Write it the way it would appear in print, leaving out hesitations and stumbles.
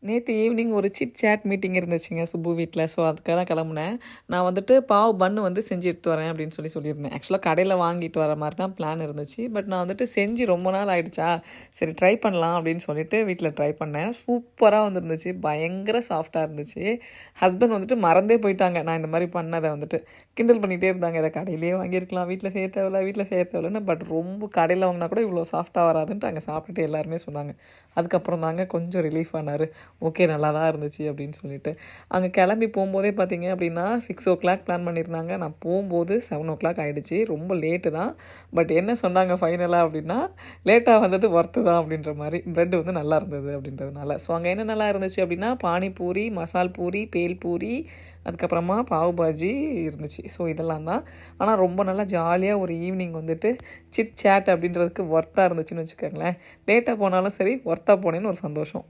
நேற்று ஈவினிங் ஒரு chit chat meeting இருந்துச்சுங்க சுப்பு வீட்டில். ஸோ அதுக்காக தான் கிளம்புனேன். நான் வந்துட்டு பாவ் பன்னு வந்து செஞ்சு எடுத்து வரேன் அப்படின்னு சொல்லியிருந்தேன். ஆக்சுவலாக கடையில் வாங்கிட்டு வர மாதிரி தான் பிளான் இருந்துச்சு. பட் நான் வந்துட்டு செஞ்சு ரொம்ப நாள் ஆகிடுச்சா, சரி ட்ரை பண்ணலாம் அப்படின்னு சொல்லிட்டு வீட்டில் ட்ரை பண்ணேன். சூப்பராக வந்துருந்துச்சு, பயங்கர சாஃப்டாக இருந்துச்சு. ஹஸ்பண்ட் வந்துட்டு மறந்தே போயிட்டாங்க நான் இந்த மாதிரி பண்ணதை வந்துட்டு. கிண்டல் பண்ணிகிட்டே இருந்தாங்க, இதை கடையிலேயே வாங்கியிருக்கலாம், வீட்டில் செய்ய தேவையில்லைன்னு. பட் ரொம்ப கடையில் வாங்கினா கூட இவ்வளோ சாஃப்டாக வராதுன்ட்டு அங்கே சாப்பிட்டுட்டு எல்லாருமே சொன்னாங்க. அதுக்கப்புறம் தாங்க கொஞ்சம் ரிலீஃப் ஆனார். ஓகே, நல்லா தான் இருந்துச்சு அப்படின்னு சொல்லிட்டு. அங்கே கிளம்பி போகும்போதே பார்த்தீங்க அப்படின்னா 6:00 பிளான் பண்ணியிருந்தாங்க. நான் போகும்போது 7:00 ஆகிடுச்சு. ரொம்ப லேட்டு தான். பட் என்ன சொன்னாங்க ஃபைனலாக அப்படின்னா, லேட்டாக வந்தது ஒர்த்து தான் அப்படின்ற மாதிரி. ப்ரெட் வந்து நல்லா இருந்தது அப்படின்றதுனால. ஸோ அங்கே என்ன நல்லா இருந்துச்சு அப்படின்னா, பானிபூரி, மசால் பூரி, பேல் பூரி, அதுக்கப்புறமா பாவ் பாஜி இருந்துச்சு. ஸோ இதெல்லாம் தான். ஆனால் ரொம்ப நல்லா ஜாலியாக ஒரு ஈவினிங் வந்துட்டு சிட் சேட் அப்படின்றதுக்கு ஒர்த்தாக இருந்துச்சுன்னு வச்சுக்கோங்களேன். லேட்டாக போனாலும் சரி, ஒர்த்தாக போனேன்னு ஒரு சந்தோஷம்.